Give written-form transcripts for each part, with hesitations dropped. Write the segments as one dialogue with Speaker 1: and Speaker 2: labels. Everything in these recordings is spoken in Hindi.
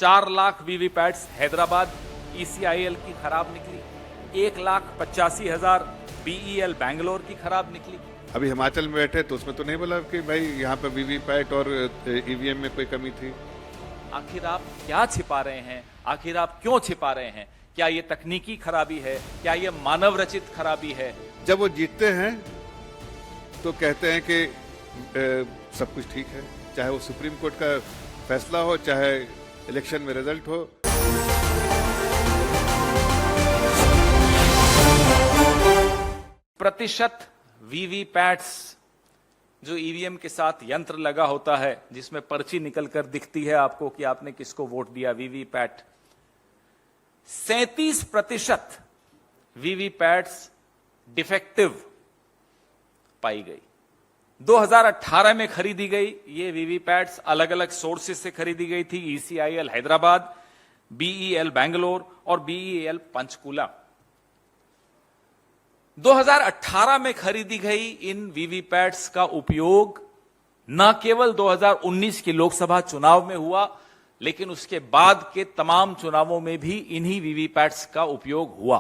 Speaker 1: 4 लाख वीवीपैट्स हैदराबाद ECIL की खराब निकली, 1,85,000 BEL बैंगलोर की खराब निकली।
Speaker 2: अभी हिमाचल में बैठे तो उसमें तो नहीं बोला कि भाई यहाँ पे वीवीपैट और ईवीएम में कोई कमी थी।
Speaker 1: आखिर आप क्या छिपा रहे हैं? आखिर आप क्यों छिपा रहे हैं? क्या ये तकनीकी खराबी है? क्या ये मानव रचित खराबी है?
Speaker 2: जब वो जीतते हैं तो कहते हैं कि सब कुछ ठीक है, चाहे वो सुप्रीम कोर्ट का फैसला हो, चाहे इलेक्शन में रिजल्ट हो।
Speaker 1: प्रतिशत वीवीपैट्स जो ईवीएम के साथ यंत्र लगा होता है, जिसमें पर्ची निकलकर दिखती है आपको कि आपने किसको वोट दिया, वीवीपैट, 37% वीवीपैट्स डिफेक्टिव पाई गई। 2018 में खरीदी गई ये वीवीपैट्स अलग अलग सोर्सेस से खरीदी गई थी, ECIL हैदराबाद, BEL बैंगलोर और BEL पंचकुला। 2018 में खरीदी गई इन वीवीपैट्स का उपयोग न केवल 2019 के लोकसभा चुनाव में हुआ, लेकिन उसके बाद के तमाम चुनावों में भी इन्हीं वीवीपैट्स का उपयोग हुआ।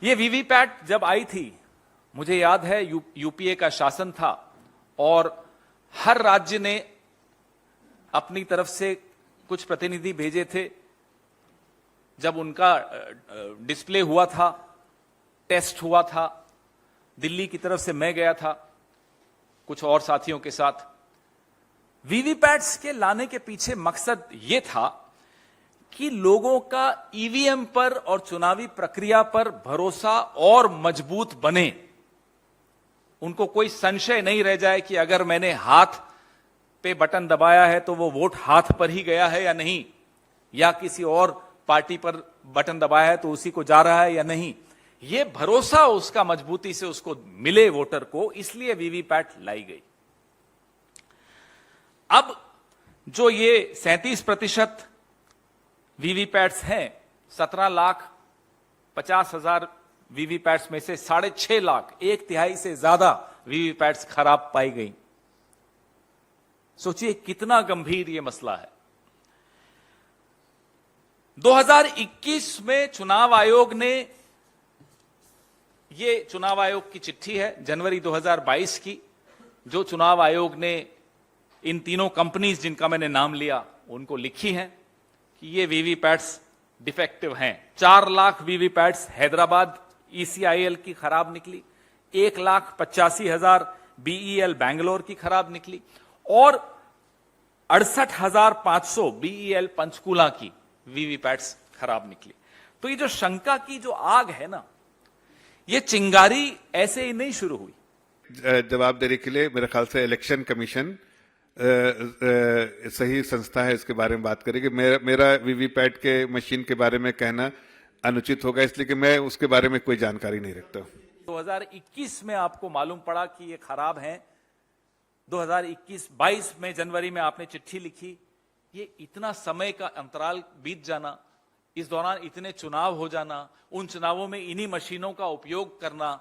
Speaker 1: ये वीवीपैट जब आई थी, मुझे याद है यूपीए का शासन था और हर राज्य ने अपनी तरफ से कुछ प्रतिनिधि भेजे थे। जब उनका डिस्प्ले हुआ था, टेस्ट हुआ था, दिल्ली की तरफ से मैं गया था कुछ और साथियों के साथ। वीवीपैट्स के लाने के पीछे मकसद यह था कि लोगों का ईवीएम पर और चुनावी प्रक्रिया पर भरोसा और मजबूत बने। उनको कोई संशय नहीं रह जाए कि अगर मैंने हाथ पे बटन दबाया है तो वो वोट हाथ पर ही गया है या नहीं, या किसी और पार्टी पर बटन दबाया है तो उसी को जा रहा है या नहीं। ये भरोसा उसका मजबूती से उसको मिले वोटर को, इसलिए वीवीपैट लाई गई। अब जो ये 37% वीवीपैट्स हैं, 17,50,000 वीवीपैट्स में से 6.5 लाख, 1/3 से ज्यादा वीवीपैट्स खराब पाई गई। सोचिए कितना गंभीर यह मसला है। 2021 में चुनाव आयोग ने, ये चुनाव आयोग की चिट्ठी है जनवरी 2022 की, जो चुनाव आयोग ने इन तीनों कंपनीज जिनका मैंने नाम लिया उनको लिखी है कि ये वीवीपैट्स डिफेक्टिव हैं। 4 लाख वीवीपैट्स हैदराबाद ECIL की खराब निकली, 1,85,000 BEL बैंगलोर की खराब निकली और 68,500 BEL पंचकुला की वीवीपैट्स खराब निकली। तो ये जो शंका की जो आग है ना, ये चिंगारी ऐसे ही नहीं शुरू हुई।
Speaker 2: जवाब देने के लिए मेरे ख्याल से इलेक्शन कमीशन सही संस्था है इसके बारे में बात करेगी। मेरा वीवीपैट के मशीन के बारे में कहना अनुचित होगा, इसलिए कि मैं उसके बारे में कोई जानकारी नहीं रखता।
Speaker 1: 2021 में आपको मालूम पड़ा कि ये खराब हैं, 2021-22 में जनवरी में आपने चिट्ठी लिखी। ये इतना समय का अंतराल बीत जाना, इस दौरान इतने चुनाव हो जाना, उन चुनावों में इन्हीं मशीनों का उपयोग करना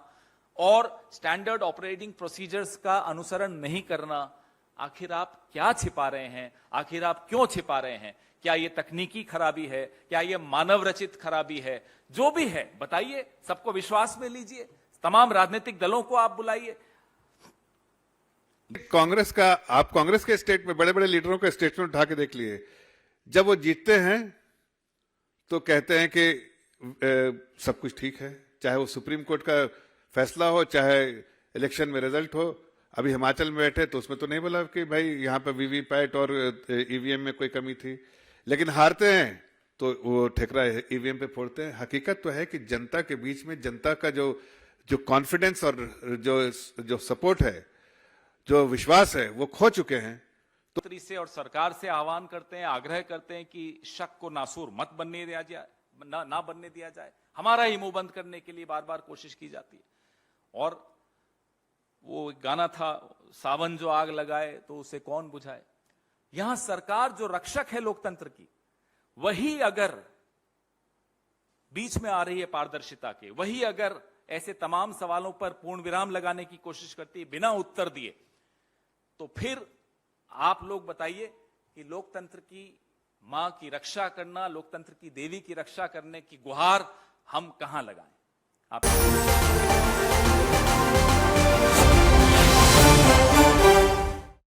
Speaker 1: और स्टैंडर्ड ऑपरेटिंग प्रोसीजर्स का अनुसरण नहीं करना, आखिर आप क्या छिपा रहे हैं? आखिर आप क्यों छिपा रहे हैं? क्या ये तकनीकी खराबी है? क्या ये मानव रचित खराबी है? जो भी है बताइए, सबको विश्वास में लीजिए, तमाम राजनीतिक दलों को आप बुलाइए।
Speaker 2: कांग्रेस का, आप कांग्रेस के स्टेट में बड़े बड़े लीडरों का स्टेटमेंट उठा के देख लिए, जब वो जीतते हैं तो कहते हैं कि सब कुछ ठीक है, चाहे वो सुप्रीम कोर्ट का फैसला हो, चाहे इलेक्शन में रिजल्ट हो। अभी हिमाचल में बैठे तो उसमें तो नहीं बोला कि भाई यहाँ पे वीवीपैट और ईवीएम में कोई कमी थी, लेकिन हारते हैं तो वो ठेकरा ईवीएम पे फोड़ते हैं। हकीकत तो है कि जनता के बीच में जनता का जो कॉन्फिडेंस और जो सपोर्ट है, जो विश्वास है, वो खो चुके हैं।
Speaker 1: तो से और सरकार से आह्वान करते हैं, आग्रह करते हैं कि शक को नासूर मत बनने दिया जाए, ना बनने दिया जाए। हमारा ही मुंह बंद करने के लिए बार बार कोशिश की जाती है। और वो गाना था, सावन जो आग लगाए तो उसे कौन बुझाए। यहां सरकार जो रक्षक है लोकतंत्र की, वही अगर बीच में आ रही है पारदर्शिता के, वही अगर ऐसे तमाम सवालों पर पूर्ण विराम लगाने की कोशिश करती है बिना उत्तर दिए, तो फिर आप लोग बताइए कि लोकतंत्र की मां की रक्षा करना, लोकतंत्र की देवी की रक्षा करने की गुहार हम कहां लगाएं? आप